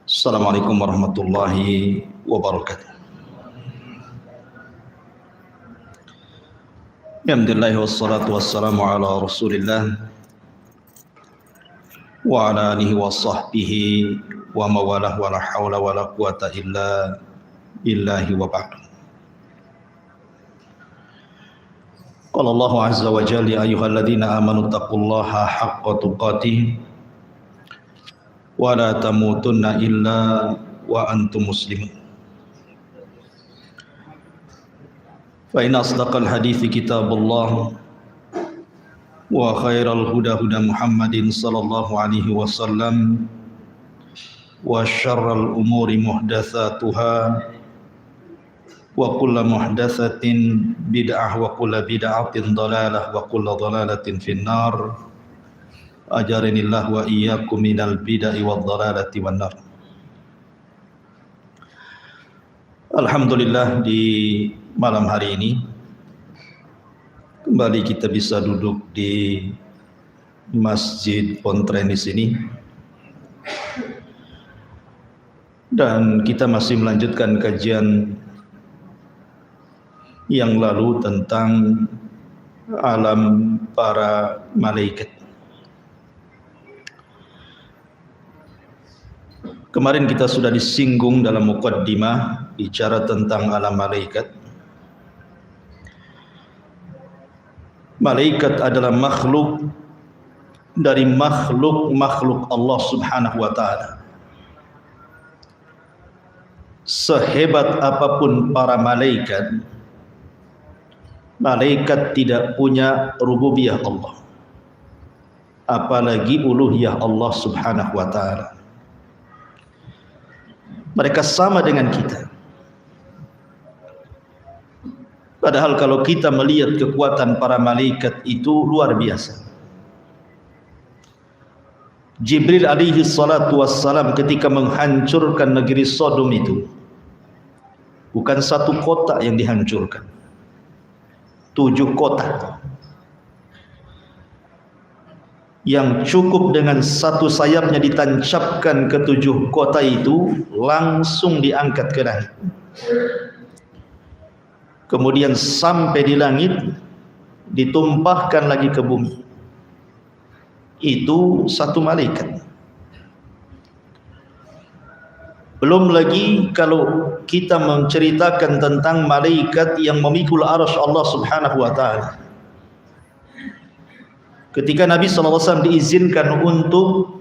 Assalamualaikum warahmatullahi wabarakatuh. Alhamdulillah wassalatu wassalamu ala Rasulillah wa ala alihi wa sahbihi wa mawalah wa la hawla wa la quwata illa billahi wa ba'd. Qala Allah azza wa jalla ya ayyuhalladzina amanu taqullaha haqqa tuqatih wa la tamutunna illa wa antum muslimun. Fa inna asdaqal hadithi kitabullah wa khairal huda huda Muhammadin sallallahu alaihi wasallam wa syarral umuri muhdatsatuha wa kullu muhdatsatin bid'ah wa kullu bid'atin dhalalah wa kullu dhalalatin finnar. Ajaranillah wa iyyakum minal bid'ah wad dhalalati wan nar. Alhamdulillah, di malam hari ini kembali kita bisa duduk di Masjid Pontrenis ini dan kita masih melanjutkan kajian yang lalu tentang alam para malaikat. Kemarin kita sudah disinggung dalam muqaddimah bicara tentang alam malaikat. Malaikat adalah makhluk dari makhluk Allah Subhanahu wa taala. Sehebat apapun para malaikat, malaikat tidak punya rububiyah Allah, apalagi uluhiyah Allah Subhanahu wa taala. Mereka sama dengan kita. Padahal kalau kita melihat kekuatan para malaikat itu luar biasa. Jibril alaihi salatu wassalam ketika menghancurkan negeri Sodom itu, bukan satu kota yang dihancurkan, 7 kota. Yang cukup dengan satu sayapnya ditancapkan ke 7 kota itu, langsung diangkat ke langit. Kemudian sampai di langit, ditumpahkan lagi ke bumi. Itu satu malaikat. Belum lagi kalau kita menceritakan tentang malaikat yang memikul arsy Allah Subhanahu wa taala. Ketika Nabi SAW diizinkan untuk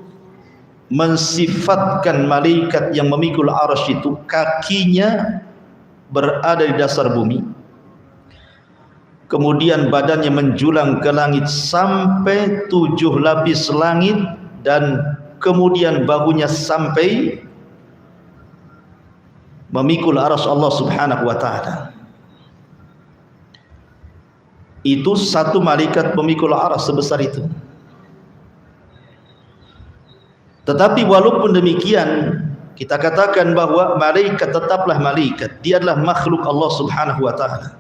mensifatkan malaikat yang memikul arsy itu, kakinya berada di dasar bumi, kemudian badannya menjulang ke langit sampai 7 lapis langit, dan kemudian bahunya sampai memikul arsy Allah Subhanahu wa taala. Itu satu malaikat pemikul arsy sebesar itu. Tetapi walaupun demikian, kita katakan bahwa malaikat tetaplah malaikat. Dia adalah makhluk Allah Subhanahu wa taala.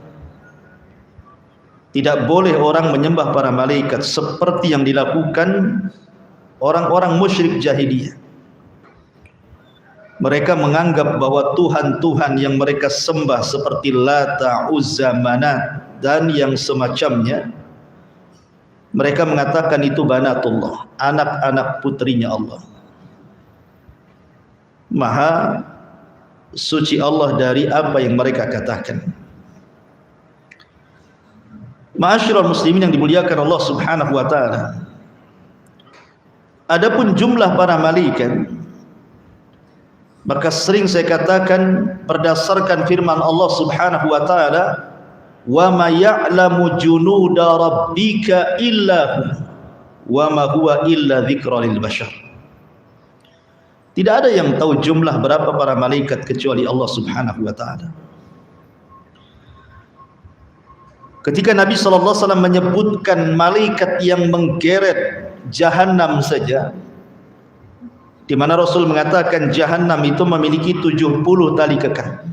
Tidak boleh orang menyembah para malaikat seperti yang dilakukan orang-orang musyrik jahiliyah. Mereka menganggap bahwa Tuhan-Tuhan yang mereka sembah seperti Lata, Uzza, Manat dan yang semacamnya, mereka mengatakan itu banatullah, anak-anak putrinya Allah. Maha suci Allah dari apa yang mereka katakan. Ma'asyiral muslimin yang dimuliakan Allah Subhanahu wa taala. Adapun jumlah para malaikat, maka sering saya katakan berdasarkan firman Allah Subhanahu wa taala, "Wa ma ya'lamu junuda rabbika illa hu, wa ma huwa illa dzikra lil bashar." Tidak ada yang tahu jumlah berapa para malaikat kecuali Allah Subhanahu wa taala. Ketika Nabi SAW menyebutkan malaikat yang menggeret jahanam saja, di mana Rasul mengatakan jahanam itu memiliki 70 tali kekang.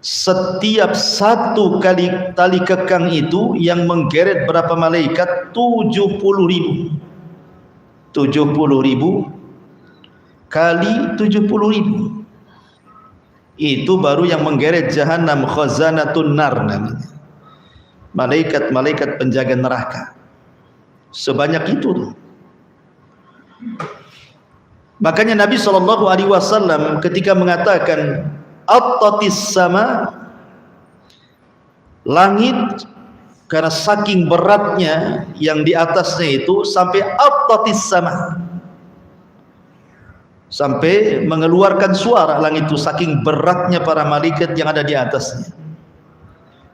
Setiap satu kali tali kekang itu yang menggeret berapa malaikat? 70.000. 70.000 kali 70.000. Itu baru yang menggeret jahanam, khazanatun nar namanya. Malaikat-malaikat penjaga neraka. Sebanyak itu. Makanya Nabi SAW ketika mengatakan attatis sama, langit karena saking beratnya yang di atasnya itu sampai attatis sama, sampai mengeluarkan suara langit itu saking beratnya para malaikat yang ada di atasnya.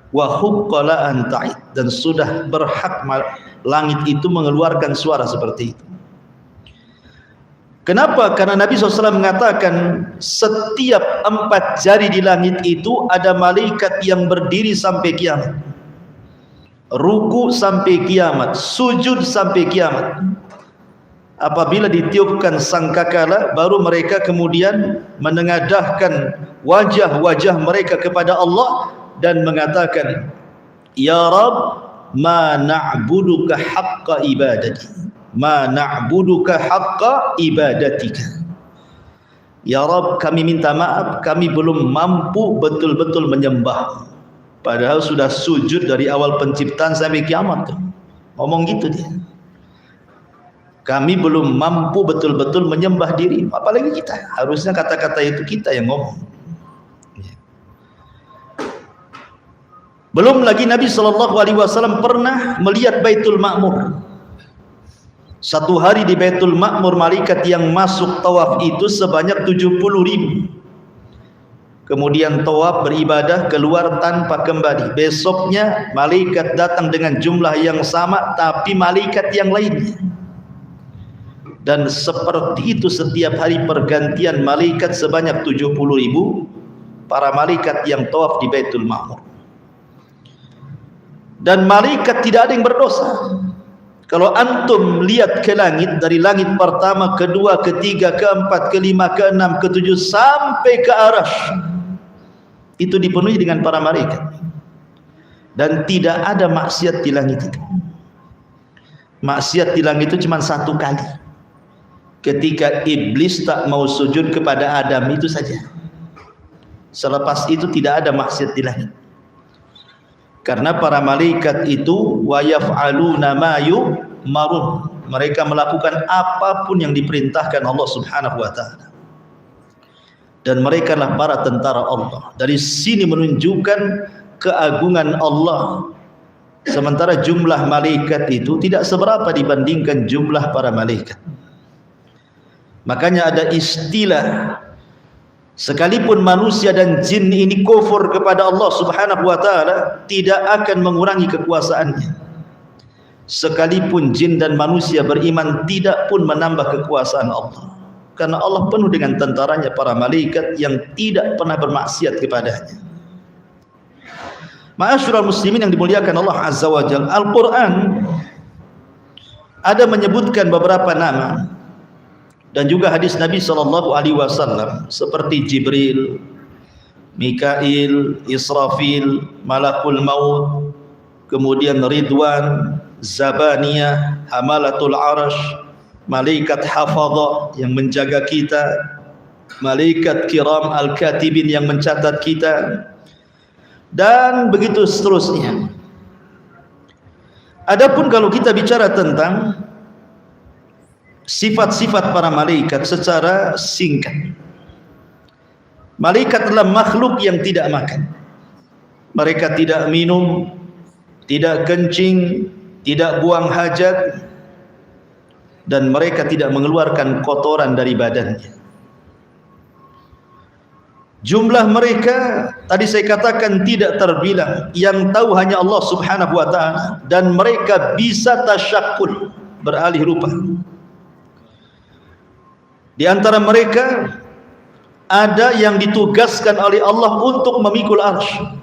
Wa huqqala an ta'id, dan sudah berhak langit itu mengeluarkan suara seperti itu. Kenapa? Karena Nabi SAW mengatakan setiap 4 jari di langit itu ada malaikat yang berdiri sampai kiamat, ruku sampai kiamat, sujud sampai kiamat. Apabila ditiupkan sangkakala, baru mereka kemudian menengadahkan wajah-wajah mereka kepada Allah dan mengatakan, Ya Rabb, ma na'buduka haqqa ibadati, ma na'buduka haqqa ibadatika. Ya Rabb, kami minta maaf, kami belum mampu betul-betul menyembah. Padahal sudah sujud dari awal penciptaan sampai kiamat. Ngomong gitu dia. Kami belum mampu betul-betul menyembah diri, apalagi kita. Harusnya kata-kata itu kita yang ngomong. Belum lagi Nabi SAW pernah melihat Baitul Ma'mur. Satu hari di Baitul Ma'mur, malaikat yang masuk tawaf itu sebanyak 70.000. Kemudian tawaf beribadah, keluar tanpa kembali. Besoknya malaikat datang dengan jumlah yang sama, tapi malaikat yang lainnya. Dan seperti itu setiap hari pergantian malaikat sebanyak 70.000 para malaikat yang tawaf di Baitul Ma'mur. Dan malaikat tidak ada yang berdosa. Kalau antum lihat ke langit, dari langit pertama, kedua, ketiga, keempat, kelima, keenam, ketujuh sampai ke Arasy, itu dipenuhi dengan para malaikat. Dan tidak ada maksiat di langit itu. Maksiat di langit itu cuma 1 kali, ketika iblis tak mau sujud kepada Adam, itu saja. Selepas itu tidak ada maksiat di langit. Karena para malaikat itu wa yaf'aluna ma yu'marun, mereka melakukan apapun yang diperintahkan Allah Subhanahu wa taala. Dan mereka adalah para tentara Allah. Dari sini menunjukkan keagungan Allah. Sementara jumlah malaikat itu tidak seberapa dibandingkan jumlah para malaikat. Makanya ada istilah, sekalipun manusia dan jin ini kufur kepada Allah Subhanahu wa taala, tidak akan mengurangi kekuasaannya. Sekalipun jin dan manusia beriman, tidak pun menambah kekuasaan Allah. Karena Allah penuh dengan tentaranya para malaikat yang tidak pernah bermaksiat kepadanya. Ma'asyiral muslimin yang dimuliakan Allah Azza wa Jalla, Al-Quran ada menyebutkan beberapa nama dan juga hadis Nabi SAW seperti Jibril, Mikail, Israfil, Malakul Maut, kemudian Ridwan, Zabaniyah, Hamalatul Arash, malaikat hafadhah yang menjaga kita, malaikat kiram al-katibin yang mencatat kita, dan begitu seterusnya. Adapun kalau kita bicara tentang sifat-sifat para malaikat secara singkat, malaikat adalah makhluk yang tidak makan. Mereka tidak minum, tidak kencing, tidak buang hajat, dan mereka tidak mengeluarkan kotoran dari badannya. Jumlah mereka tadi saya katakan tidak terbilang, yang tahu hanya Allah Subhanahu wa taala, dan mereka bisa tasyakkul, beralih rupa. Di antara mereka ada yang ditugaskan oleh Allah untuk memikul arsy.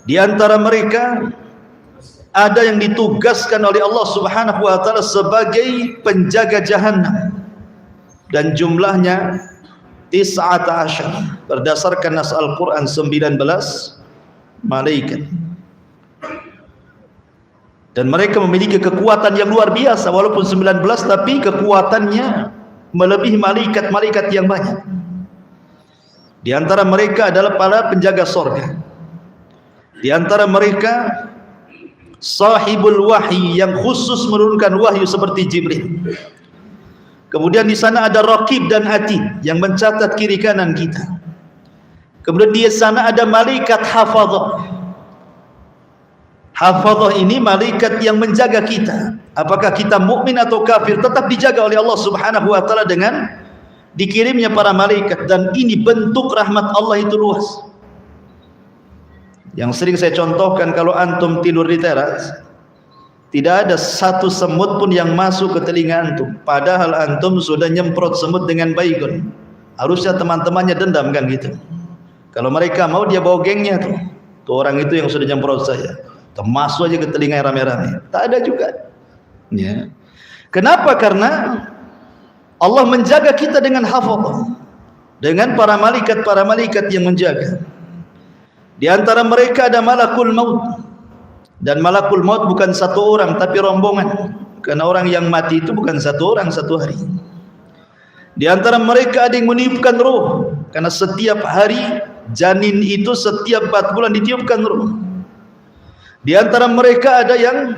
Di antara mereka ada yang ditugaskan oleh Allah Subhanahu wa taala sebagai penjaga jahannam, dan jumlahnya 19 berdasarkan nas Al-Quran, 19 malaikat. Dan mereka memiliki kekuatan yang luar biasa, walaupun 19 tapi kekuatannya melebihi malaikat-malaikat yang banyak. Di antara mereka adalah para penjaga surga. Di antara mereka sahibul wahyi yang khusus menurunkan wahyu seperti Jibril. Kemudian di sana ada Raqib dan Atid yang mencatat kiri kanan kita. Kemudian di sana ada malaikat hafadzah. Hafadzah ini malaikat yang menjaga kita. Apakah kita mukmin atau kafir tetap dijaga oleh Allah Subhanahu wa taala dengan dikirimnya para malaikat, dan ini bentuk rahmat Allah itu luas. Yang sering saya contohkan, kalau antum tidur di teras, tidak ada satu semut pun yang masuk ke telinga antum, padahal antum sudah nyemprot semut dengan baygon. Harusnya teman-temannya dendam kan gitu. Kalau mereka mau, dia bawa gengnya tuh orang itu yang sudah nyemprot saya, termasuk aja ke telinga rame-rame. Tak ada juga. Ya. Kenapa? Karena Allah menjaga kita dengan hafadzah, dengan para malaikat yang menjaga. Di antara mereka ada malakul maut, dan malakul maut bukan satu orang tapi rombongan, karena orang yang mati itu bukan satu orang satu hari. Di antara mereka ada yang meniupkan roh, karena setiap hari janin itu setiap 4 bulan ditiupkan roh. Di antara mereka ada yang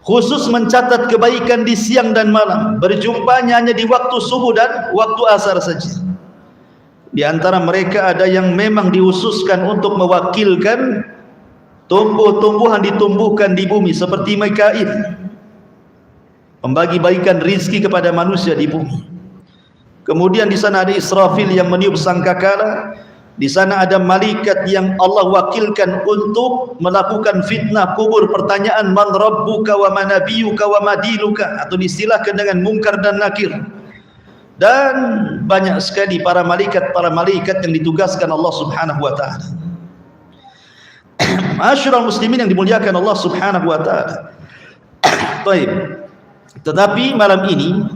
khusus mencatat kebaikan di siang dan malam, berjumpanya hanya di waktu subuh dan waktu asar saja. Di antara mereka ada yang memang dihususkan untuk mewakilkan tumbuh-tumbuhan ditumbuhkan di bumi seperti Mikail, membagi-bagikan rizki kepada manusia di bumi. Kemudian di sana ada Israfil yang meniup sangkakala. Di sana ada malaikat yang Allah wakilkan untuk melakukan fitnah kubur, pertanyaan man rabbuka wa man nabiyuka wa madinuka, atau diistilahkan dengan Munkar dan Nakir. Dan banyak sekali para malaikat yang ditugaskan Allah Subhanahu wa taala. Ma'asyiral muslimin yang dimuliakan Allah Subhanahu wa taala. Baik. Tetapi malam ini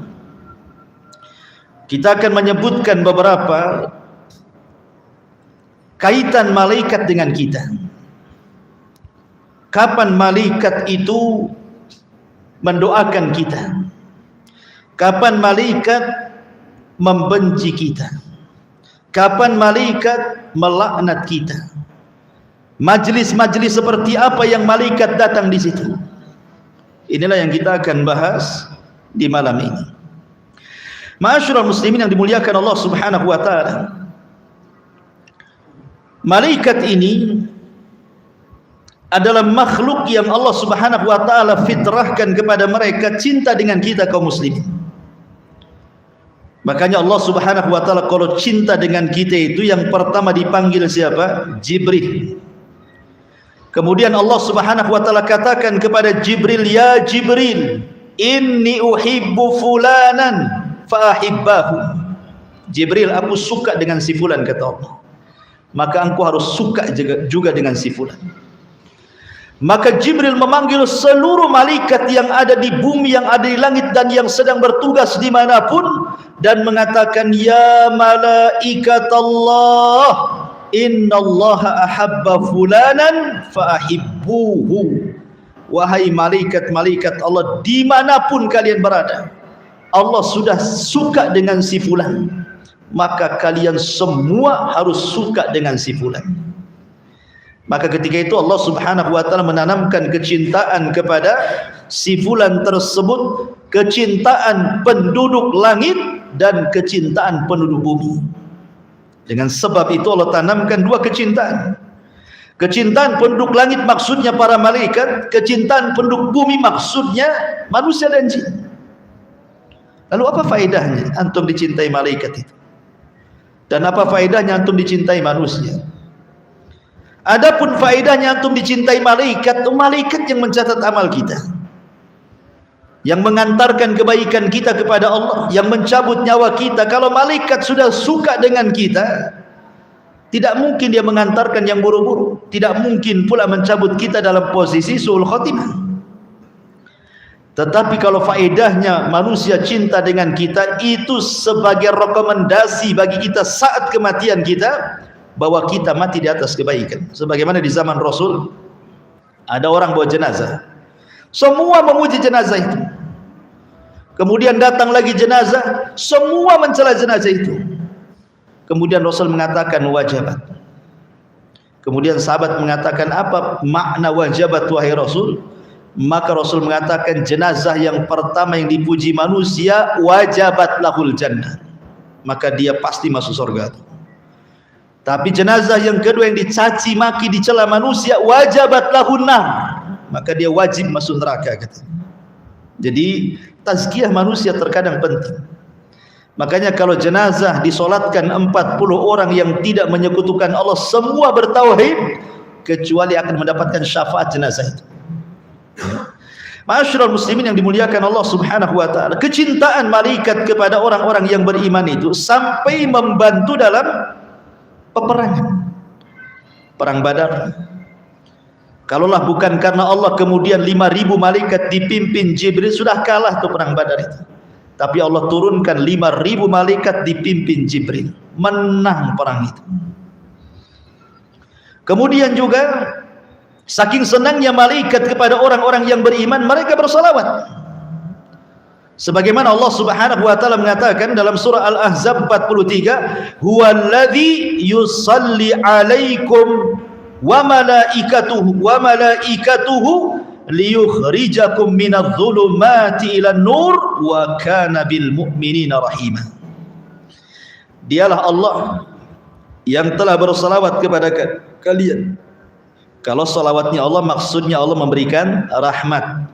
kita akan menyebutkan beberapa kaitan malaikat dengan kita. Kapan malaikat itu mendoakan kita? Kapan malaikat membenci kita? Kapan malaikat melaknat kita? Majlis-majlis seperti apa yang malaikat datang di situ? Inilah yang kita akan bahas di malam ini. Ma'asyiral muslimin yang dimuliakan Allah Subhanahu wa taala. Malaikat ini adalah makhluk yang Allah Subhanahu wa taala fitrahkan kepada mereka cinta dengan kita kaum muslimin. Makanya Allah Subhanahu wa taala kalau cinta dengan kita itu yang pertama dipanggil siapa? Jibril. Kemudian Allah Subhanahu wa taala katakan kepada Jibril, "Ya Jibril, inni uhibbu fulanan fa ahibbahu." Jibril, aku suka dengan si fulan, kata Allah. Maka engkau harus suka juga dengan si fulan. Maka Jibril memanggil seluruh malaikat yang ada di bumi, yang ada di langit, dan yang sedang bertugas dimanapun, dan mengatakan, "Ya malaikat Allah, innallaha ahabba fulanan fa'ahibbuhu." Wahai malaikat-malaikat Allah, dimanapun kalian berada, Allah sudah suka dengan si fulan, maka kalian semua harus suka dengan si fulan. Maka ketika itu Allah Subhanahu wa taala menanamkan kecintaan kepada si fulan tersebut, kecintaan penduduk langit dan kecintaan penduduk bumi. Dengan sebab itu Allah tanamkan dua kecintaan. Kecintaan penduduk langit maksudnya para malaikat, kecintaan penduduk bumi maksudnya manusia dan jin. Lalu apa faedahnya antum dicintai malaikat itu? Dan apa faedahnya antum dicintai manusia? Adapun faedahnya antum dicintai malaikat, itu malaikat yang mencatat amal kita, yang mengantarkan kebaikan kita kepada Allah, yang mencabut nyawa kita. Kalau malaikat sudah suka dengan kita, tidak mungkin dia mengantarkan yang buruk-buruk, tidak mungkin pula mencabut kita dalam posisi su'ul khotimah. Tetapi kalau faedahnya manusia cinta dengan kita, itu sebagai rekomendasi bagi kita saat kematian kita, bahwa kita mati di atas kebaikan. Sebagaimana di zaman Rasul, ada orang bawa jenazah, Semua memuji jenazah itu. Kemudian datang lagi jenazah, semua mencela jenazah itu. Kemudian Rasul mengatakan wajabat. Kemudian sahabat mengatakan, apa makna wajabat wahai Rasul? Maka Rasul mengatakan, jenazah yang pertama yang dipuji manusia, wajabat lahul jannah, maka dia pasti masuk surga. Tapi jenazah yang kedua yang dicaci maki, dicela manusia, wajabat lahun nar, maka dia wajib masuk neraka, kata. Jadi tazkiyah manusia terkadang penting. Makanya kalau jenazah disolatkan 40 orang yang tidak menyekutukan Allah, semua bertauhid, kecuali akan mendapatkan syafaat jenazah itu. Ma'asyiral muslimin yang dimuliakan Allah Subhanahu wa taala, kecintaan malaikat kepada orang-orang yang beriman itu sampai membantu dalam peperangan. Perang Badar, kalaulah bukan karena Allah, kemudian 5.000 malaikat dipimpin Jibril, sudah kalah tuh perang Badar itu. Tapi Allah turunkan 5.000 malaikat dipimpin Jibril, menang perang itu. Kemudian juga saking senangnya malaikat kepada orang-orang yang beriman, mereka bersalawat. Sebagaimana Allah Subhanahu wa taala mengatakan dalam surah Al-Ahzab 43, huwallazi yusalli 'alaikum wa malaikatuhu liyukhrijakum minadh-dhulumati ilan nur wa kana bil mu'minina rahima. Dialah Allah yang telah bersalawat kepada kalian. Kalau salawatnya Allah, maksudnya Allah memberikan rahmat.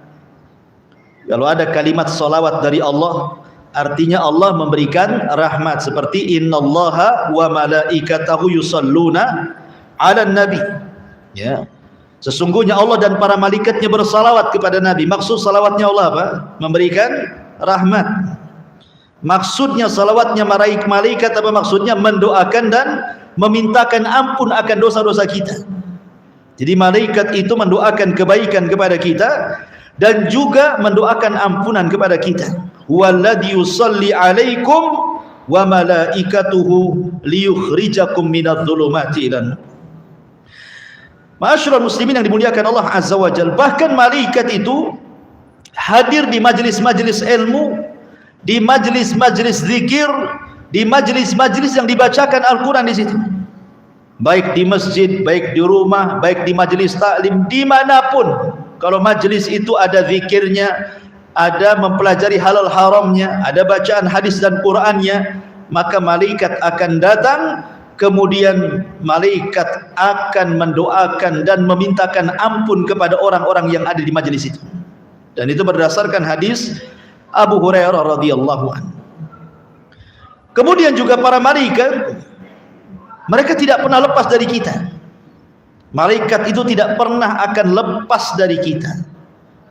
Kalau ada kalimat salawat dari Allah, artinya Allah memberikan rahmat, seperti innallaha wa malaikatahu yusalluna 'alan nabi. Ya. Sesungguhnya Allah dan para malaikatnya bersalawat kepada Nabi. Maksud salawatnya Allah apa? Memberikan rahmat. Maksudnya salawatnya malaikat apa maksudnya? Mendoakan dan memintakan ampun akan dosa-dosa kita. Jadi malaikat itu mendoakan kebaikan kepada kita dan juga mendoakan ampunan kepada kita. Huwallazi yusalli 'alaikum wa malaikatuhu liyukhrijakum minadh-dhulumati ilan nur. Ma'asyiral muslimin yang dimuliakan Allah Azza wa Jalla, bahkan malaikat itu hadir di majlis-majlis ilmu, di majlis-majlis zikir, di majlis-majlis yang dibacakan Al-Quran di situ. Baik di masjid, baik di rumah, baik di majlis taklim, dimanapun. Kalau majlis itu ada zikirnya, ada mempelajari halal haramnya, ada bacaan hadis dan Qurannya, maka malaikat akan datang. Kemudian malaikat akan mendoakan dan memintakan ampun kepada orang-orang yang ada di majelis itu. Dan itu berdasarkan hadis Abu Hurairah radhiyallahu anhu. Kemudian juga para malaikat, mereka tidak pernah lepas dari kita. Malaikat itu tidak pernah akan lepas dari kita.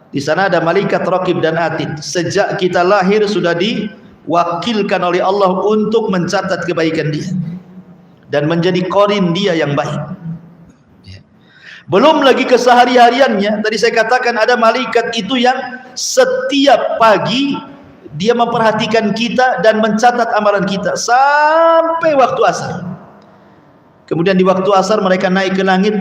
Di sana ada malaikat raqib dan atid. Sejak kita lahir sudah diwakilkan oleh Allah untuk mencatat kebaikan dia dan menjadi korin dia yang baik. Belum lagi kesehari-hariannya. Tadi saya katakan ada malaikat itu yang setiap pagi dia memperhatikan kita dan mencatat amalan kita sampai waktu asar. Kemudian di waktu asar mereka naik ke langit,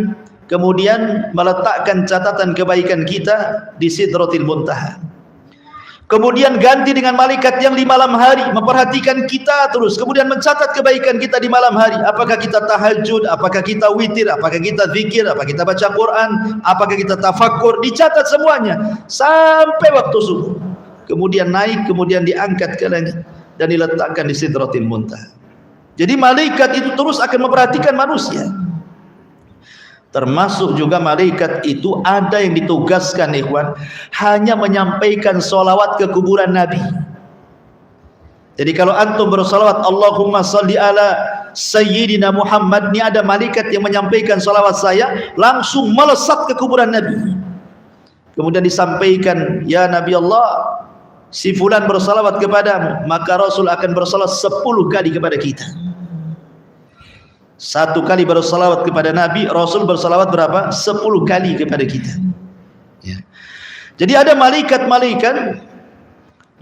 kemudian meletakkan catatan kebaikan kita di Sidratil Muntaha. Kemudian ganti dengan malaikat yang di malam hari memperhatikan kita terus, kemudian mencatat kebaikan kita di malam hari. Apakah kita tahajud, apakah kita witir, apakah kita zikir, apakah kita baca Quran, apakah kita tafakkur, dicatat semuanya sampai waktu subuh. Kemudian naik, kemudian diangkat ke langit dan diletakkan di Sidratil Muntaha. Jadi malaikat itu terus akan memperhatikan manusia. Termasuk juga malaikat itu ada yang ditugaskan ikhwan, hanya menyampaikan sholawat ke kuburan Nabi. Jadi kalau antum bersolawat Allahumma salli ala Sayyidina Muhammad, ini ada malaikat yang menyampaikan sholawat saya, langsung melesat ke kuburan Nabi. Kemudian disampaikan, ya Nabi Allah, si fulan bersolawat kepadamu, maka Rasul akan bersolawat 10 kali kepada kita. 1 kali bersalawat kepada Nabi, Rasul bersalawat berapa? 10 kali kepada kita. Ya. Jadi ada malaikat-malaikat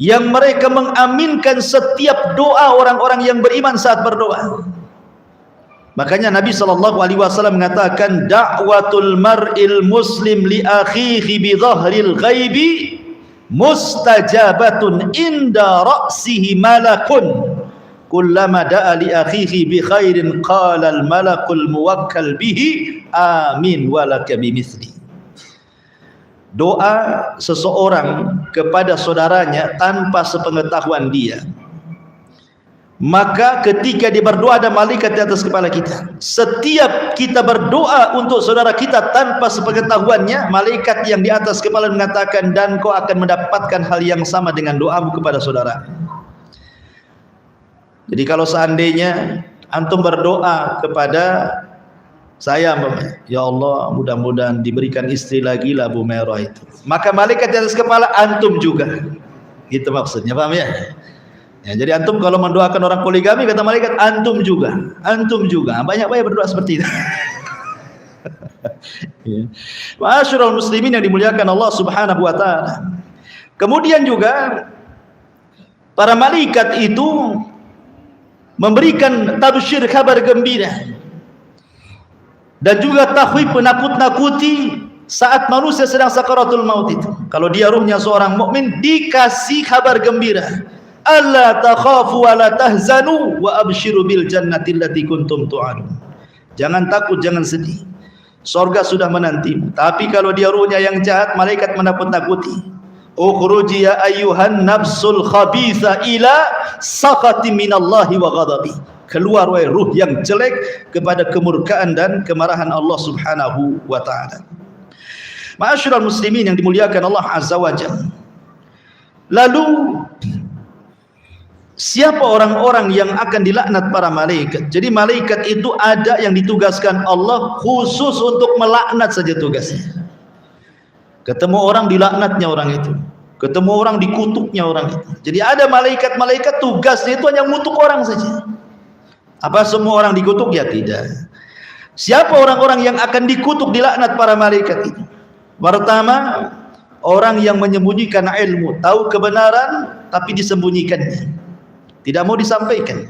yang mereka mengaminkan setiap doa orang-orang yang beriman saat berdoa. Makanya Nabi SAW mengatakan, da'watul mar'il muslim li akhihi bi dhahril ghaibi mustajabatun inda ra'sihi malakun kullama da'a li akhihi bi khairin qala al malakul muwakkal bihi amin walaka bimithli. Doa seseorang kepada saudaranya tanpa sepengetahuan dia, maka ketika dia berdoa ada malaikat di atas kepala kita. Setiap kita berdoa untuk saudara kita tanpa sepengetahuannya, malaikat yang di atas kepala mengatakan, dan kau akan mendapatkan hal yang sama dengan doamu kepada saudara. Jadi kalau seandainya antum berdoa kepada saya, ya Allah mudah-mudahan diberikan istri lagi lah Bu Merah itu, maka malaikat di atas kepala antum juga, gitu maksudnya, paham ya? Ya, jadi antum kalau mendoakan orang poligami, kata malaikat antum juga, banyak-banyak berdoa seperti itu. Ma'asyiral muslimin yang dimuliakan Allah Subhanahu wa taala. Kemudian juga para malaikat itu memberikan tabsyir, kabar gembira, dan juga takhwif, penakut-nakuti saat manusia sedang sakaratul maut itu. Kalau dia ruhnya seorang mukmin, dikasih kabar gembira, alla takhafu wa la tahzanu wa abshiru bil jannati allati kuntum tu'adun. Jangan takut, jangan sedih, surga sudah menantimu. Tapi kalau dia ruhnya yang jahat, malaikat menakut-nakuti, ukhruji ya ayyuhan nafsul khabitha ila sakhati minallahi wa ghadabi. Keluar wahai ruh yang jelek kepada kemurkaan dan kemarahan Allah Subhanahu wa taala. Ma'asyiral muslimin yang dimuliakan Allah Azza wa Jalla. Lalu siapa orang-orang yang akan dilaknat para malaikat? Jadi malaikat itu ada yang ditugaskan Allah khusus untuk melaknat saja tugasnya. Ketemu orang dilaknatnya orang itu, ketemu orang dikutuknya orang itu. Jadi ada malaikat-malaikat tugasnya itu hanya mengutuk orang saja. Apa semua orang dikutuk? Ya tidak. Siapa orang-orang yang akan dikutuk, dilaknat para malaikat itu? Pertama, orang yang menyembunyikan ilmu, tahu kebenaran tapi disembunyikannya, tidak mau disampaikan.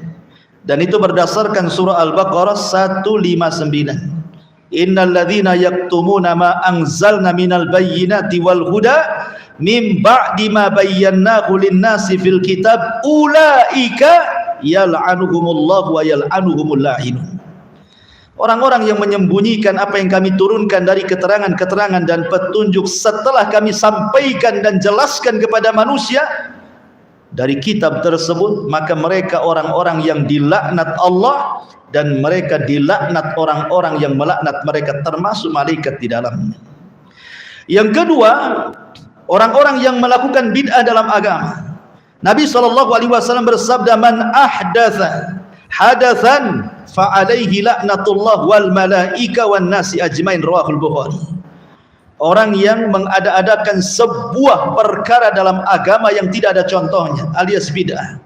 Dan itu berdasarkan surah Al-Baqarah 159. Innal ladzina yaktumuna ma anzalna minal bayyinati wal huda min ba'di ma bayyanahu lin-nasi fil kitab ulaika yal'anuhumullahu wa yal'anuhumul la'inun. Orang-orang yang menyembunyikan apa yang kami turunkan dari keterangan-keterangan dan petunjuk setelah kami sampaikan dan jelaskan kepada manusia dari kitab tersebut, maka mereka orang-orang yang dilaknat Allah, dan mereka dilaknat orang-orang yang melaknat mereka, termasuk malaikat di dalamnya. Yang kedua, orang-orang yang melakukan bid'ah dalam agama. Nabi SAW bersabda, man ahdatha hadathan fa alaihi laknatullah wal malaika wan nasi ajmain, rawahul Bukhari. Orang yang mengada-adakan sebuah perkara dalam agama yang tidak ada contohnya, alias bid'ah,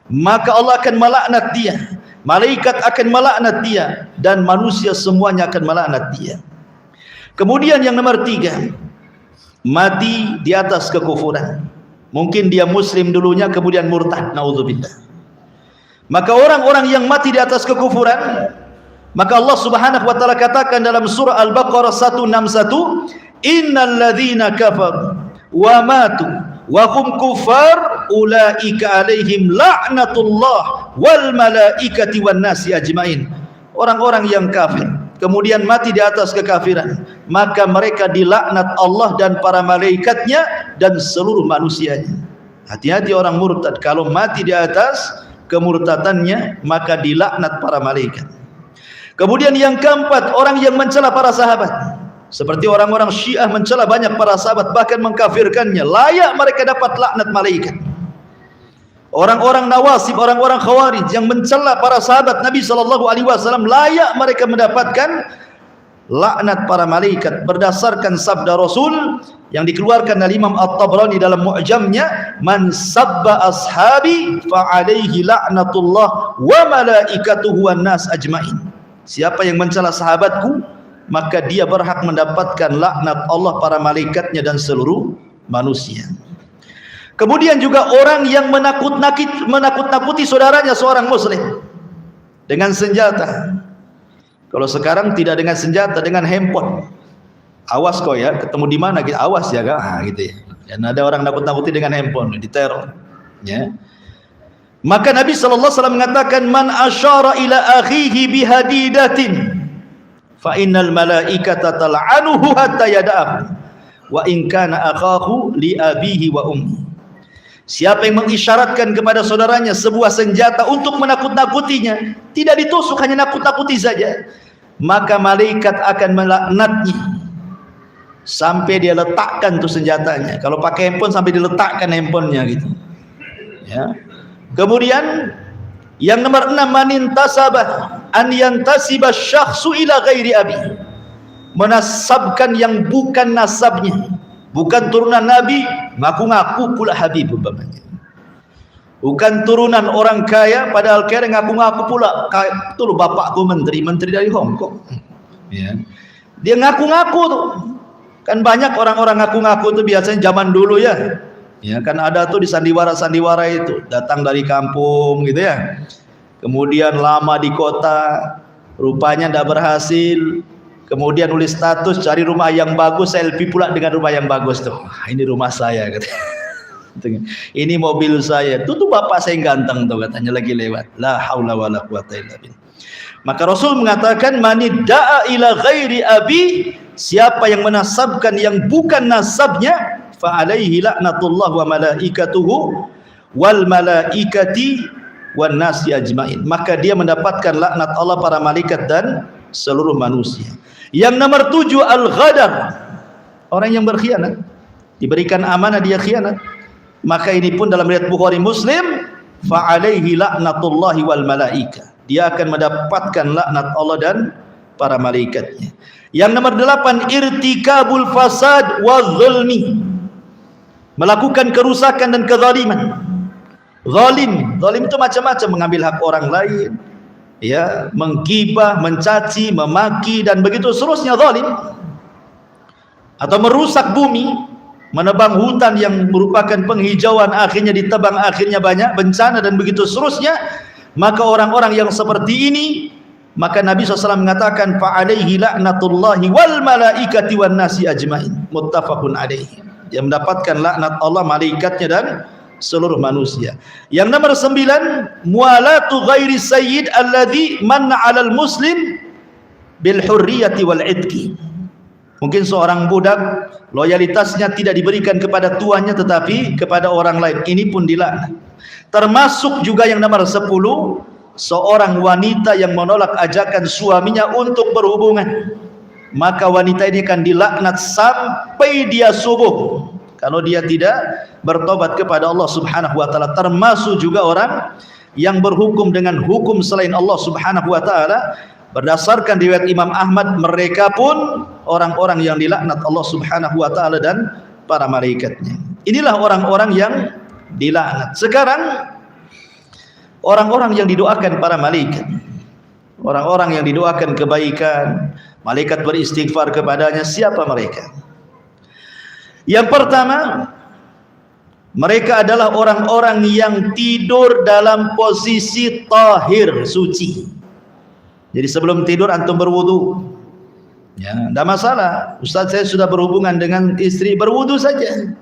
maka Allah akan melaknat dia, malaikat akan melaknat dia, dan manusia semuanya akan melaknat dia. Kemudian yang nomor tiga, mati di atas kekufuran. Mungkin dia muslim dulunya kemudian murtad, naudzubillah. Maka orang-orang yang mati di atas kekufuran, maka Allah Subhanahu wa taala katakan dalam surah Al-Baqarah 161, innal ladzina kafaru wa matu wa hum kuffar ulaika alaihim la'natullah wal malaikati wan nasi ajmain. Orang-orang yang kafir kemudian mati di atas kekafiran, maka mereka dilaknat Allah dan para malaikatnya dan seluruh manusianya. Hati-hati orang murtad, kalau mati di atas kemurtadannya maka dilaknat para malaikat. Kemudian yang keempat, orang yang mencela para sahabat, seperti orang-orang Syiah mencela banyak para sahabat, bahkan mengkafirkannya, layak mereka dapat laknat malaikat. Orang-orang Nawasib, orang-orang Khawarij yang mencela para sahabat Nabi SAW, layak mereka mendapatkan laknat para malaikat, berdasarkan sabda Rasul yang dikeluarkan oleh Imam At-Tabrani dalam Mu'jamnya, man sabba ashabi fa alaihi la'natullah wa malaikatuhu wan nas ajmain. Siapa yang mencela sahabatku, maka dia berhak mendapatkan laknat Allah, para malaikatnya dan seluruh manusia. Kemudian juga orang yang menakut-nakuti saudaranya seorang muslim dengan senjata. Kalau sekarang tidak dengan senjata, dengan handphone. Awas kau ya, ketemu di mana kita, awas ya kan, gitu ya. Dan ada orang nakut-nakuti dengan handphone, diteror. Ya. Maka Nabi sallallahu alaihi wasallam mengatakan, man asyara ila akhihi bihadidatin fa innal malaikata tal'anuhu hatta yada'ahu wa in kana akhahu li abihi wa ummi. Siapa yang mengisyaratkan kepada saudaranya sebuah senjata untuk menakut-nakutinya, tidak ditusuk, hanya nakut-nakuti saja, maka malaikat akan melaknatnya sampai dia letakkan tuh senjatanya. Kalau pakai handphone sampai diletakkan handphonenya gitu. Ya. Kemudian yang nomor 6, manintasabah an yantasiba syakhsu ila ghairi abi. Menasabkan yang bukan nasabnya, bukan turunan Nabi, ngaku-ngaku pula Habib umpamanya. Bukan turunan orang kaya, padahal kaya ngaku-ngaku pula itu loh bapakku menteri dari Hong Kong. Ya. Dia ngaku-ngaku tuh. Kan banyak orang-orang ngaku-ngaku tuh biasanya zaman dulu ya. Ya kan ada tuh di sandiwara-sandiwara itu, datang dari kampung gitu ya. Kemudian lama di kota, rupanya tidak berhasil. Kemudian nulis status cari rumah yang bagus, selfie pula dengan rumah yang bagus tuh. Ini rumah saya katanya. Ini mobil saya. Itu tuh bapak saya yang ganteng tuh katanya lagi lewat. La haula wala quwata illa billah. Maka Rasul mengatakan, manidda'a ila ghairi abi, siapa yang menasabkan yang bukan nasabnya, fa alaihi laknatullah wa malaikatuhu wal malaikati wan nasi ajmain. Maka dia mendapatkan laknat Allah, para malaikat dan seluruh manusia. Yang nomor 7, al-ghadar. Orang yang berkhianat, diberikan amanah dia khianat. Maka ini pun dalam riwayat Bukhari Muslim, fa alaihi laknatullahi wal malaika. Dia akan mendapatkan laknat Allah dan para malaikatnya. Yang nomor 8, irtikabul fasad wa zulmi. Melakukan kerusakan dan kezaliman. Zalim itu macam-macam, mengambil hak orang lain, ya, menggibah, mencaci, memaki dan begitu seterusnya, zalim. Atau merusak bumi, menebang hutan yang merupakan penghijauan, akhirnya ditebang, akhirnya banyak bencana dan begitu seterusnya. Maka orang-orang yang seperti ini, maka Nabi SAW mengatakan, fa alaihi laknatullahi wal malaikati wan nasi ajmain, muttafaqun alaihi. Dia mendapatkan laknat Allah, malaikatnya dan seluruh manusia. Yang nomor 9, mualatu ghairi sayyid alladhi manna 'alal muslim bil hurriyati wal idki. Mungkin seorang budak loyalitasnya tidak diberikan kepada tuannya tetapi kepada orang lain, ini pun dilaknat. Termasuk juga yang nomor 10, seorang wanita yang menolak ajakan suaminya untuk berhubungan, maka wanita ini akan dilaknat sampai dia subuh kalau dia tidak bertobat kepada Allah Subhanahu wa taala. Termasuk juga orang yang berhukum dengan hukum selain Allah Subhanahu wa taala. Berdasarkan riwayat Imam Ahmad, mereka pun orang-orang yang dilaknat Allah Subhanahu wa taala dan para malaikatnya. Inilah orang-orang yang dilaknat. Sekarang orang-orang yang didoakan para malaikat, orang-orang yang didoakan kebaikan, malaikat beristighfar kepadanya, siapa mereka? Yang pertama, mereka adalah orang-orang yang tidur dalam posisi tahir, suci. Jadi sebelum tidur antum berwudu, ya, tidak masalah. Ustaz, saya sudah berhubungan dengan istri, berwudu saja.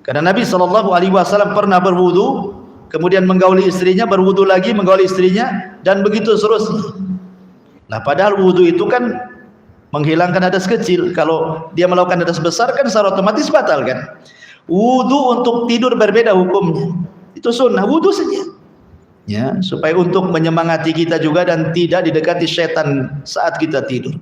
Karena Nabi SAW pernah berwudu, kemudian menggauli istrinya, berwudu lagi, menggauli istrinya, dan begitu seterusnya. Nah, padahal wudu itu kan menghilangkan hadas kecil. Kalau dia melakukan hadas besar kan secara otomatis batal kan. Wudu untuk tidur berbeda hukumnya. Itu sunnah, wudu saja. Ya, supaya untuk menyemangati kita juga dan tidak didekati setan saat kita tidur.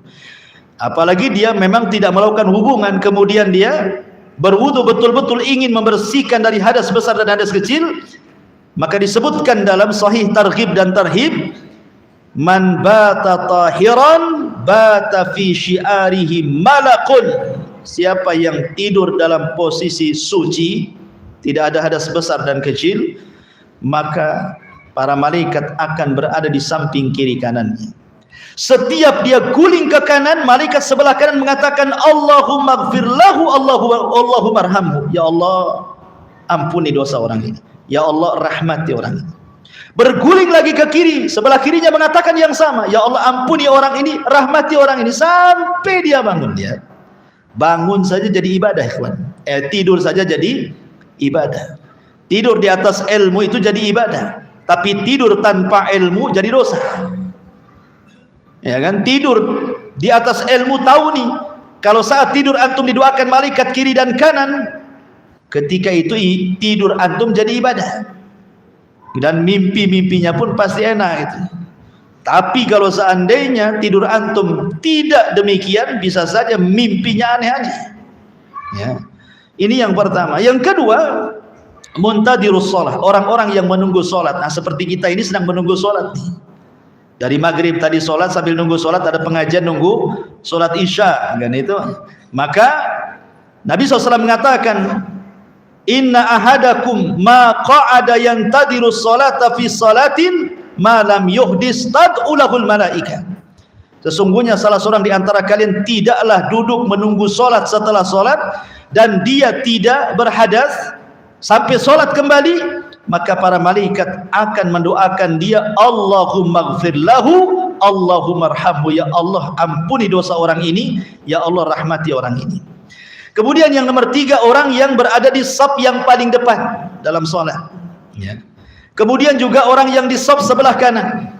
Apalagi dia memang tidak melakukan hubungan, kemudian dia berwudu betul-betul ingin membersihkan dari hadas besar dan hadas kecil, maka disebutkan dalam sahih targhib dan tarhib, man bata tahiran bata fi syiarihi malakun. Siapa yang tidur dalam posisi suci, tidak ada hadas besar dan kecil, maka para malaikat akan berada di samping kiri kanannya. Setiap dia guling ke kanan, malaikat sebelah kanan mengatakan, Allahumma gfir lahu, Allahumma arhamhu. Ya Allah, ampuni dosa orang ini. Ya Allah, rahmati orang ini. berguling lagi ke kiri, sebelah kirinya mengatakan yang sama, ya Allah ampuni orang ini, rahmati orang ini, sampai dia bangun. Dia bangun saja jadi ibadah, ikhwan. Tidur saja jadi ibadah. Tidur di atas ilmu itu jadi ibadah, tapi tidur tanpa ilmu jadi dosa. Ya kan? Tidur di atas ilmu, tahu nih kalau saat tidur antum didoakan malaikat kiri dan kanan, ketika itu tidur antum jadi ibadah, dan mimpi-mimpinya pun pasti enak itu. Tapi kalau seandainya tidur antum tidak demikian, bisa saja mimpinya aneh-aneh. Ya. Ini yang pertama. Yang kedua, muntadirus shalah, orang-orang yang menunggu salat. Nah, seperti kita ini sedang menunggu salat. Dari maghrib tadi salat, sambil nunggu salat ada pengajian nunggu salat isya, kan itu. Maka Nabi SAW mengatakan, inna ahadakum ma qa'ada yantadiru salata fi salatin ma lam yuhdis tad'ulahul malaika. Sesungguhnya salah seorang di antara kalian tidaklah duduk menunggu salat setelah salat dan dia tidak berhadas sampai salat kembali, maka para malaikat akan mendoakan dia, Allahumma ighfir lahu, Allahumma arhamhu, ya Allah ampuni dosa orang ini, ya Allah rahmati orang ini. Kemudian yang nomor 3, orang yang berada di saf yang paling depan dalam sholat. Ya. Kemudian juga orang yang di saf sebelah kanan,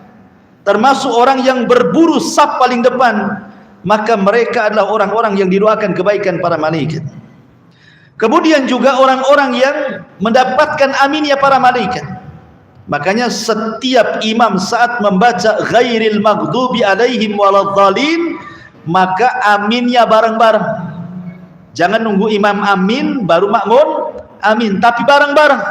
termasuk orang yang berburu saf paling depan, maka mereka adalah orang-orang yang didoakan kebaikan para malaikat. Kemudian juga orang-orang yang mendapatkan aminnya para malaikat. Makanya setiap imam saat membaca ghairil maghdubi alaihim waladhdallin, maka aminnya bareng-bareng. Jangan nunggu imam amin baru makmum amin, tapi bareng-bareng.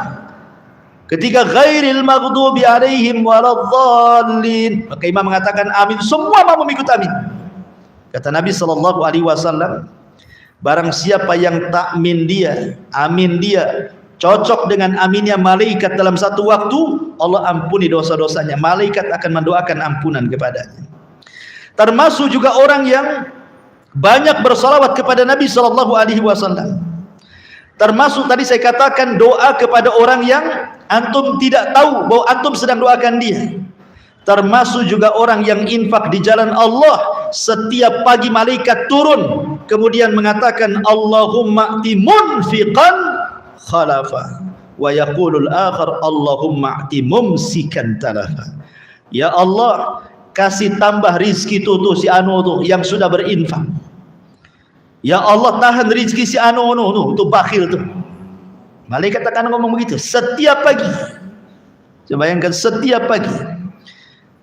Ketika ghairil maghdubi alaihim waladhdallin, maka imam mengatakan amin, semua makmum ikut amin. Kata Nabi SAW, barang siapa yang takmin dia, amin dia cocok dengan aminnya malaikat dalam satu waktu, Allah ampuni dosa-dosanya. Malaikat akan mendoakan ampunan kepadanya. Termasuk juga orang yang banyak bersalawat kepada Nabi SAW. Termasuk tadi saya katakan doa kepada orang yang antum tidak tahu bahwa antum sedang doakan dia. Termasuk juga orang yang infak di jalan Allah. Setiap pagi malaikat turun kemudian mengatakan, Allahumma ati munfiqan khalafa wa yaqulul akhar Allahumma ati mumsikan talafa. Ya Allah, kasih tambah rizki tuh si anu tuh yang sudah berinfak. Ya Allah, tahan rizki si anu tuh bakhil tuh. Malaikat akan ngomong begitu setiap pagi. Coba bayangkan, setiap pagi.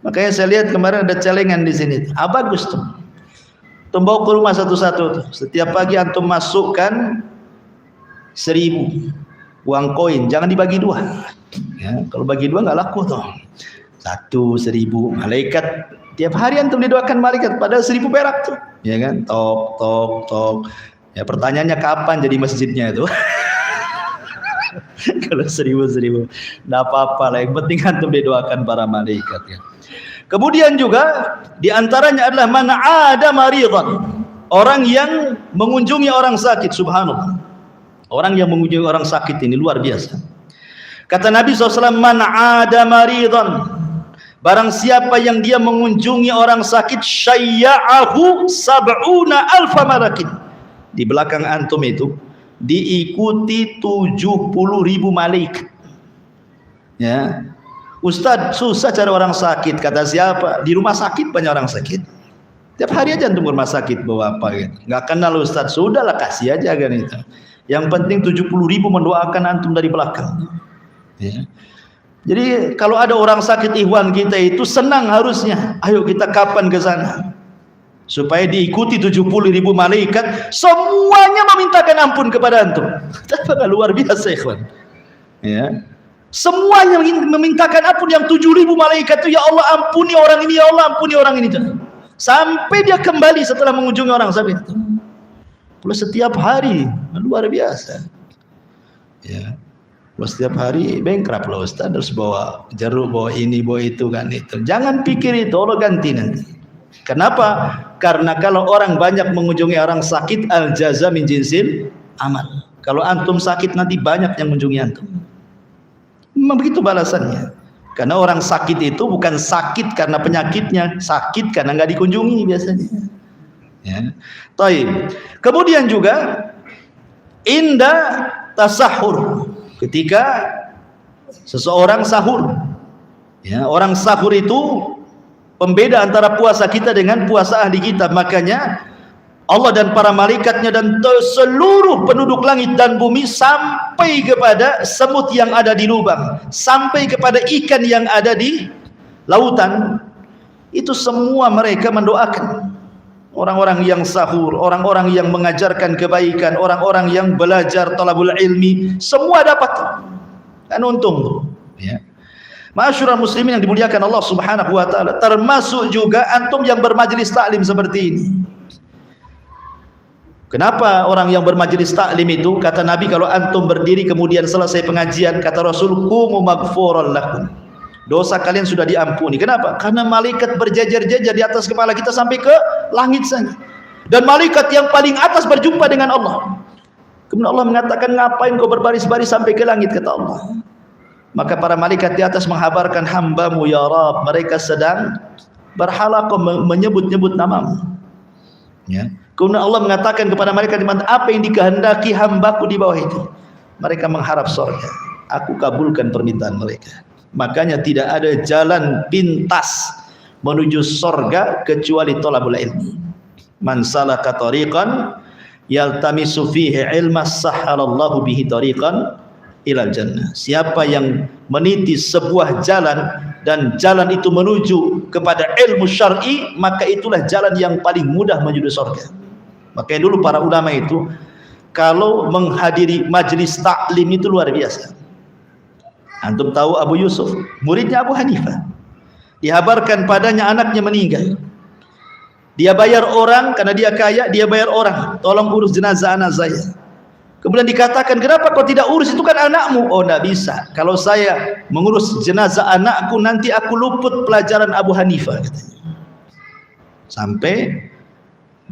Makanya saya lihat kemarin ada celengan di sini. Bagus tuh. Bawa ke rumah satu-satu tuh. Setiap pagi antum masukkan 1.000 uang koin, jangan dibagi 2. Ya, kalau bagi 2 nggak laku tuh. 1.000 malaikat tiap hari antum didoakan malaikat, padahal 1.000 perak tuh. Ya kan? Tok. Ya pertanyaannya kapan jadi masjidnya itu? Kalau 1.000 nggak apa-apa lah, yang penting antum didoakan para malaikat ya. Kemudian juga diantaranya adalah man ada maridhan, orang yang mengunjungi orang sakit. Subhanallah, orang yang mengunjungi orang sakit ini luar biasa. Kata Nabi SAW, man ada maridhan, barang siapa yang dia mengunjungi orang sakit, syayya'ahu sab'una alfa malakin, di belakang antum itu diikuti 70.000 malaikat. Ya, Ustadz susah cari orang sakit. Kata siapa? Di rumah sakit banyak orang sakit. Tiap hari aja antum ke rumah sakit bawa apa gitu. Nggak kenal Ustadz, sudahlah kasih aja kan itu. Yang penting 70.000 mendoakan antum dari belakang. Ya. Jadi kalau ada orang sakit ikhwan kita itu senang harusnya. Ayo kita kapan ke sana? Supaya diikuti 70.000 malaikat, semuanya memintakan ampun kepada antum. Betapa luar biasa ikhwan. Ya. Semuanya memintakan ampun, yang 7.000 malaikat itu, ya Allah ampuni orang ini, ya Allah ampuni orang ini. Sampai dia kembali setelah mengunjungi orang sakit. Plus setiap hari, luar biasa. Ya. Plus setiap hari bengkrap loh Ustaz, harus bawa jeruk, bawa ini, bawa itu kan itu. Jangan pikir itu, Allah ganti nanti. Kenapa? Karena kalau orang banyak mengunjungi orang sakit, al jaza min jinsil amal. Kalau antum sakit nanti banyak yang mengunjungi antum. Memang begitu balasannya. Karena orang sakit itu bukan sakit karena penyakitnya, sakit karena nggak dikunjungi biasanya. Ya. Taib. Kemudian juga inda tasahur, ketika seseorang sahur. Ya, orang sahur itu pembeda antara puasa kita dengan puasa ahli kita. Makanya Allah dan para malaikatnya dan seluruh penduduk langit dan bumi, sampai kepada semut yang ada di lubang, sampai kepada ikan yang ada di lautan, itu semua mereka mendoakan orang-orang yang sahur, orang-orang yang mengajarkan kebaikan, orang-orang yang belajar talabul ilmi, semua dapat. Kan untung tuh, ya. Ma'asyiral muslimin yang dimuliakan Allah Subhanahu wa taala, termasuk juga antum yang bermajelis taklim seperti ini. Kenapa orang yang bermajelis taklim itu, kata Nabi, kalau antum berdiri kemudian selesai pengajian, kata Rasul, qumu maghfuran lakum, dosa kalian sudah diampuni. Kenapa? Karena malaikat berjajar-jajar di atas kepala kita sampai ke langit saja. Dan malaikat yang paling atas berjumpa dengan Allah. Kemudian Allah mengatakan, ngapain kau berbaris-baris sampai ke langit, kata Allah. Maka para malaikat di atas menghabarkan, hambamu ya Rabb, mereka sedang berhalaqah menyebut-nyebut namamu. Ya. Kemudian Allah mengatakan kepada mereka, apa yang dikehendaki hambaku di bawah itu? Mereka mengharap surga. Aku kabulkan permintaan mereka. Makanya tidak ada jalan pintas menuju surga kecuali thalabul ilmi. Man salaka tariqan yaltamisu fihi ilma sahhalallahu bihi tariqan ilal jannah. Siapa yang meniti sebuah jalan dan jalan itu menuju kepada ilmu syar'i, maka itulah jalan yang paling mudah menuju surga. Makanya dulu para ulama itu kalau menghadiri majelis taklim itu luar biasa. Antum tahu Abu Yusuf, muridnya Abu Hanifah, dihabarkan padanya anaknya meninggal. Dia bayar orang, karena dia kaya, dia bayar orang, tolong urus jenazah anak saya. Kemudian dikatakan, kenapa kau tidak urus, itu kan anakmu? Oh, tidak bisa, kalau saya mengurus jenazah anakku nanti aku luput pelajaran Abu Hanifah, katanya. Sampai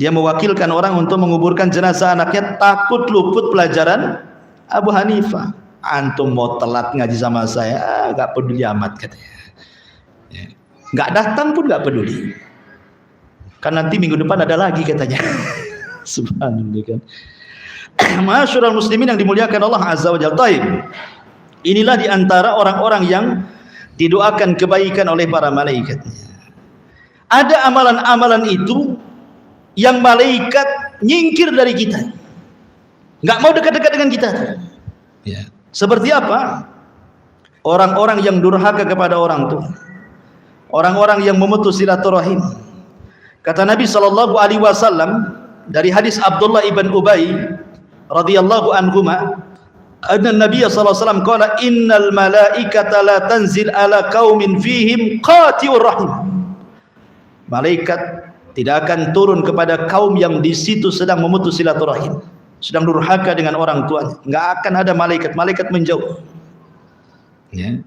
dia mewakilkan orang untuk menguburkan jenazah anaknya, takut luput pelajaran Abu Hanifah. Antum mau telat ngaji sama saya, gak peduli amat, katanya. Gak datang pun gak peduli, kan nanti minggu depan ada lagi, katanya. Subhanallah, kan. Ma'asyiral muslimin yang dimuliakan Allah Azza wa Jalla. Taib. Inilah diantara orang-orang yang didoakan kebaikan oleh para malaikatnya. Ada amalan-amalan itu yang malaikat nyingkir dari kita, nggak mau dekat-dekat dengan kita. Ya. Seperti apa? Orang-orang yang durhaka kepada orang tua, orang-orang yang memutus silaturahim. Kata Nabi sallallahu alaihi wasallam dari hadis Abdullah ibn Ubay radhiyallahu anhuma, anna Nabi sallallahu alaihi wasallam qala, innal malaikata la tanzil ala qaumin fihim qati'ur rahim. Malaikat tidak akan turun kepada kaum yang di situ sedang memutus silaturahim, sedang durhaka dengan orang tuanya. Enggak akan ada malaikat, malaikat menjauh. Ya.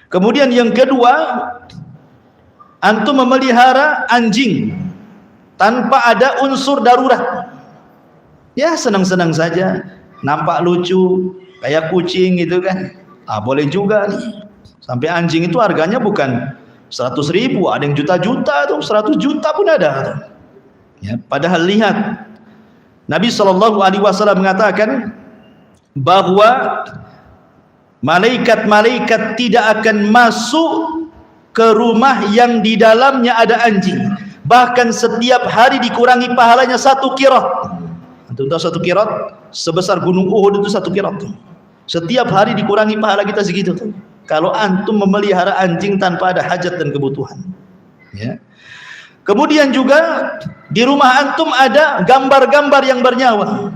Kemudian yang kedua, antum memelihara anjing tanpa ada unsur darurat. Ya, senang-senang saja, nampak lucu kayak kucing gitu kan. Boleh juga nih. Sampai anjing itu harganya bukan 100.000, ada yang juta-juta tuh, 100 juta pun ada. Ya, padahal lihat, Nabi SAW mengatakan bahwa malaikat-malaikat tidak akan masuk ke rumah yang di dalamnya ada anjing. Bahkan setiap hari dikurangi pahalanya 1 qirat. Antum tahu 1 qirat? Sebesar gunung Uhud itu 1 qirat. Setiap hari dikurangi pahala kita segitu tuh. Kalau antum memelihara anjing tanpa ada hajat dan kebutuhan. Ya. Kemudian juga di rumah antum ada gambar-gambar yang bernyawa,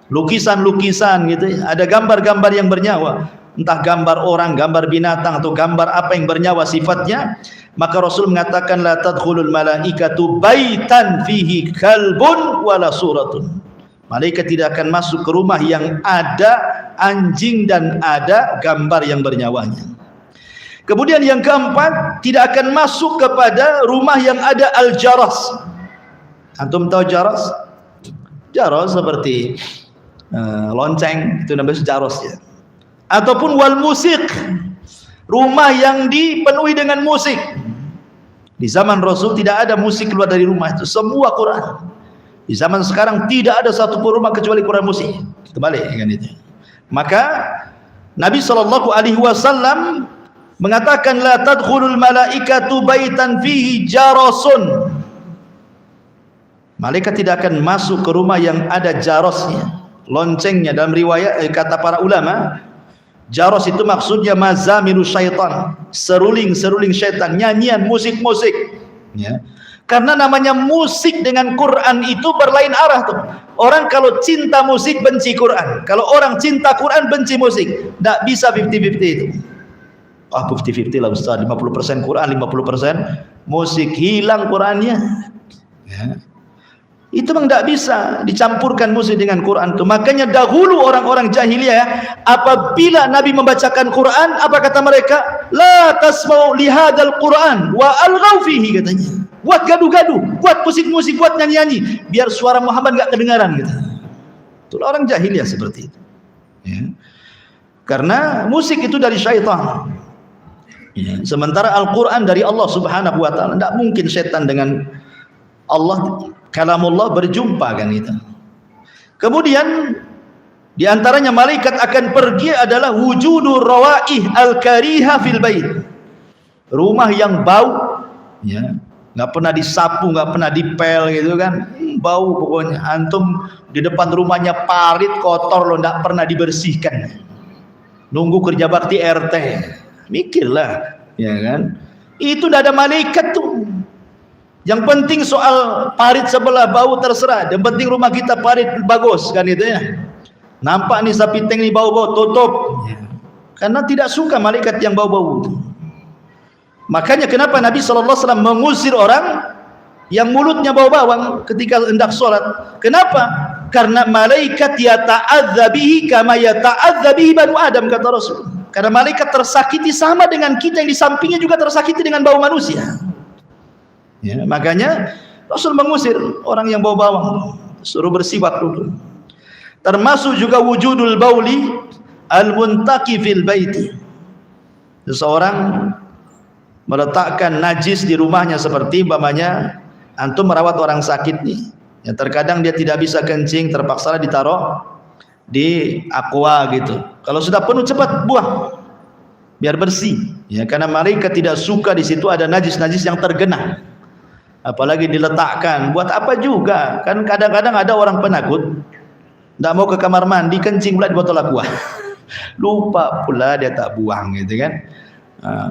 lukisan-lukisan gitu. Ada gambar-gambar yang bernyawa, entah gambar orang, gambar binatang, atau gambar apa yang bernyawa sifatnya. Maka Rasul mengatakan, la tadkhulul malaikatu baitan fihi kalbun wala suratun. Malaikat tidak akan masuk ke rumah yang ada anjing dan ada gambar yang bernyawanya. Kemudian yang keempat, tidak akan masuk kepada rumah yang ada al-jaras. Antum tahu jaras? Jaras seperti lonceng, itu namanya jaras ya. Ataupun wal musik, Rumah yang dipenuhi dengan musik. Di zaman Rasul tidak ada musik keluar dari rumah itu, semua Quran. Di zaman sekarang tidak ada satu pun rumah kecuali Quran musik. Terbalik kan itu. Maka Nabi SAW mengatakan la tadkhulul malaikatu baitan fihi jarasun. Malaikat tidak akan masuk ke rumah yang ada jarosnya, loncengnya. Dalam riwayat kata para ulama, jaros itu maksudnya mazamiru syaitan, seruling-seruling syaitan, nyanyian, musik-musik ya. Karena namanya musik dengan Quran itu berlain arah tuh. Orang kalau cinta musik benci Quran, kalau orang cinta Quran benci musik. Tidak bisa 50-50 itu. 50-50 lah Ustaz, 50% Quran, 50% musik, hilang Qurannya ya. Itu memang tidak bisa dicampurkan musik dengan Quran itu. Makanya dahulu orang-orang jahiliyah apabila Nabi membacakan Quran, apa kata mereka? La tasma'u lihadal Quran wa alghaw fihi, katanya. Buat gaduh-gaduh, buat musik-musik, buat nyanyi-nyanyi, biar suara Muhammad enggak kedengaran gitu. Itulah orang jahiliyah seperti itu. Ya. Karena musik itu dari syaitan. Ya. Sementara Al-Quran dari Allah Subhanahu wa taala. Tidak mungkin syaitan dengan Allah, kalamullah berjumpa kan itu. Kemudian di antaranya malaikat akan pergi adalah wujudur rawaih al-kariha fil bait. Rumah yang bau ya, enggak pernah disapu, enggak pernah dipel gitu kan. Bau pokoknya. Antum di depan rumahnya parit kotor loh, enggak pernah dibersihkan. Nunggu kerja bakti RT. Mikirlah, ya kan? Itu enggak ada malaikat tuh. Yang penting soal parit sebelah bau terserah. Yang penting rumah kita parit bagus kan itu ya. Nampak nih sapi teng nih bau-bau, tutup. Ya. Karena tidak suka malaikat yang bau-bau. Makanya kenapa Nabi SAW mengusir orang yang mulutnya bau bawang ketika hendak sholat. Kenapa? Karena malaikat yata'adza bihi kama yata'adza bihi banu Adam, kata Rasul. Karena malaikat tersakiti sama dengan kita yang di sampingnya juga tersakiti dengan bau manusia. Ya, makanya Rasul mengusir orang yang bau bawang, suruh bersiwak dulu. Termasuk juga wujudul bauli al-muntaqi fil baiti. Seseorang meletakkan najis di rumahnya, seperti umpamanya antum merawat orang sakit nih. Ya, terkadang dia tidak bisa kencing, terpaksa ditaruh di aqua gitu. Kalau sudah penuh cepat buang biar bersih. Ya, karena malaikat tidak suka di situ ada najis-najis yang tergenang. Apalagi diletakkan, buat apa juga? Kan kadang-kadang ada orang penakut, tidak mau ke kamar mandi, kencing pula di botol aqua. Lupa pula dia tak buang gitu kan.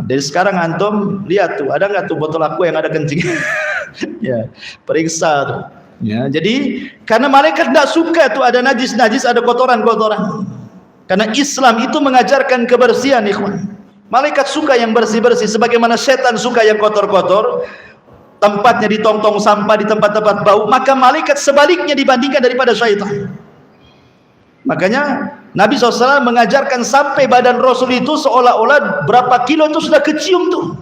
Dari sekarang antum lihat tuh, ada nggak tuh botol aqua yang ada kencing? Ya, periksa tuh. Ya, jadi karena malaikat tidak suka tuh ada najis-najis, ada kotoran-kotoran. Karena Islam itu mengajarkan kebersihan, ikhwan. Malaikat suka yang bersih-bersih, sebagaimana setan suka yang kotor-kotor. Tempatnya di tong-tong sampah, di tempat-tempat bau, maka malaikat sebaliknya dibandingkan daripada syaitan. Makanya Nabi SAW mengajarkan sampai badan Rasul itu seolah-olah berapa kilo itu sudah kecium tuh.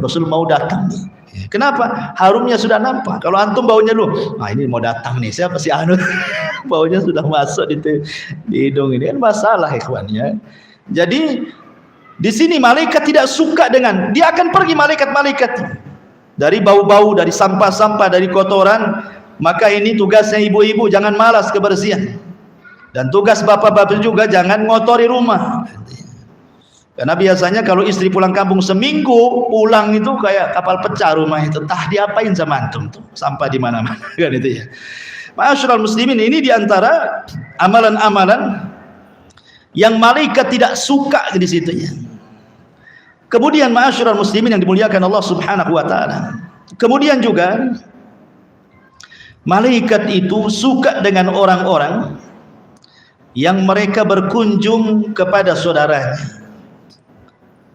Rasul mau datang nih. Kenapa? Harumnya sudah nampak. Kalau antum baunya lu, ini mau datang nih, siapa si Anu? Baunya sudah masuk di hidung, ini kan masalah ikhwan ya. Jadi di sini malaikat tidak suka dengan, dia akan pergi malaikat-malaikat dari bau-bau, dari sampah-sampah, dari kotoran. Maka ini tugasnya ibu-ibu, jangan malas kebersihan. Dan tugas bapak-bapak juga jangan ngotori rumah. Karena biasanya kalau istri pulang kampung seminggu, pulang itu kayak kapal pecah rumah itu. Entah diapain sama antum tuh, sampah di mana-mana kan itu ya. Ma'asyiral muslimin, ini diantara amalan-amalan yang malaikat tidak suka di situnya. Kemudian ma'asyiral muslimin yang dimuliakan Allah Subhanahu wa taala. Kemudian juga malaikat itu suka dengan orang-orang yang mereka berkunjung kepada saudaranya.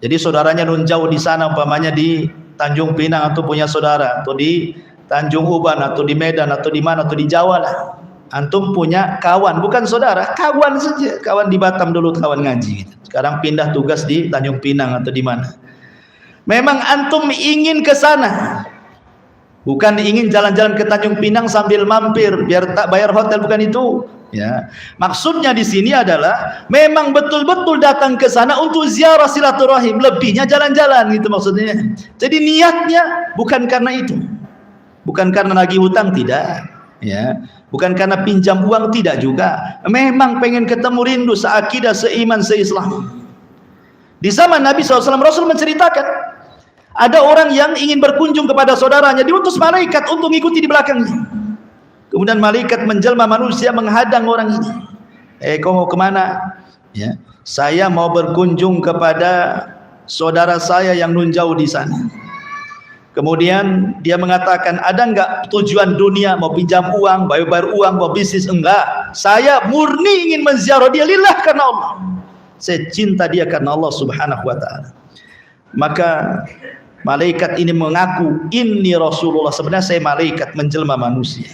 Jadi saudaranya nun jauh di sana, umpamanya di Tanjung Pinang atau punya saudara, atau di Tanjung Uban, atau di Medan, atau di mana, atau di Jawa lah. Antum punya kawan, bukan saudara, kawan saja. Kawan di Batam dulu, kawan ngaji gitu. Sekarang pindah tugas di Tanjung Pinang atau di mana. Memang antum ingin ke sana. Bukan ingin jalan-jalan ke Tanjung Pinang sambil mampir biar tak bayar hotel, bukan itu. Ya, maksudnya di sini adalah memang betul-betul datang ke sana untuk ziarah silaturahim, lebihnya jalan-jalan gitu maksudnya. Jadi niatnya bukan karena itu, bukan karena nagih hutang, tidak, ya, bukan karena pinjam uang, tidak juga. Memang pengen ketemu, rindu, seakidah, seiman, seislam. Di zaman Nabi SAW, Rasul menceritakan ada orang yang ingin berkunjung kepada saudaranya, diutus malaikat untuk mengikuti di belakangnya. Kemudian malaikat menjelma manusia menghadang orang ini. Kau mau kemana? Ya, saya mau berkunjung kepada saudara saya yang nun jauh di sana. Kemudian dia mengatakan, ada enggak tujuan dunia, mau pinjam uang, bayar uang, mau bisnis? Enggak. Saya murni ingin menziarah dia lillah, karena Allah. Saya cinta dia karena Allah Subhanahu wa taala. Maka malaikat ini mengaku, inni Rasulullah, sebenarnya saya malaikat menjelma manusia.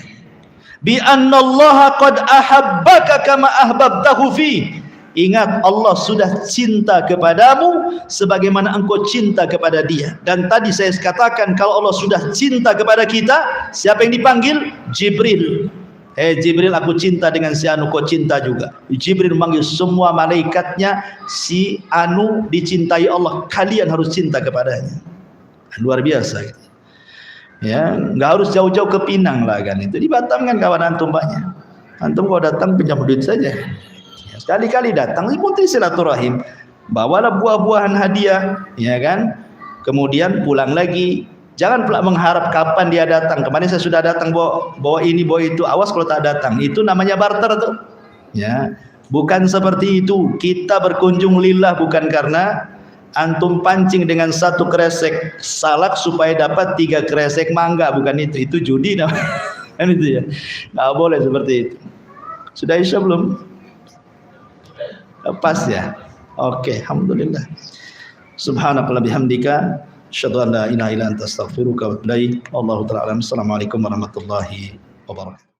Bi annallaha qad ahabbaka kama ahbabtahu fi. Ingat, Allah sudah cinta kepadamu sebagaimana engkau cinta kepada dia. Dan tadi saya katakan, kalau Allah sudah cinta kepada kita, siapa yang dipanggil? Jibril. Jibril, aku cinta dengan si anu, kau cinta juga. Jibril memanggil semua malaikatnya, si anu dicintai Allah, kalian harus cinta kepadanya. Luar biasa gitu. Ya, nggak harus jauh-jauh ke Pinang lah kan, itu di Batam kan kawan antum banyak. Antum kalau datang pinjam duit saja, ya, sekali-kali datang ikuti silaturahim, bawalah buah-buahan hadiah, ya kan, kemudian pulang lagi. Jangan pula mengharap kapan dia datang. Kemarin saya sudah datang bawa ini bawa itu, awas kalau tak datang, itu namanya barter tuh, ya. Bukan seperti itu. Kita berkunjung lillah, bukan karena antum pancing dengan 1 kresek salak supaya dapat 3 kresek mangga, bukan itu judi namanya. Kan itu ya, nggak boleh seperti itu. Sudah isya belum? Pas ya? Oke, alhamdulillah. Subhanallah bihamdika, asyhadu an la ilaha illa anta astaghfiruka wa atubu ilaik. Wallahu ta'ala alam. Assalamualaikum warahmatullahi wabarakatuh.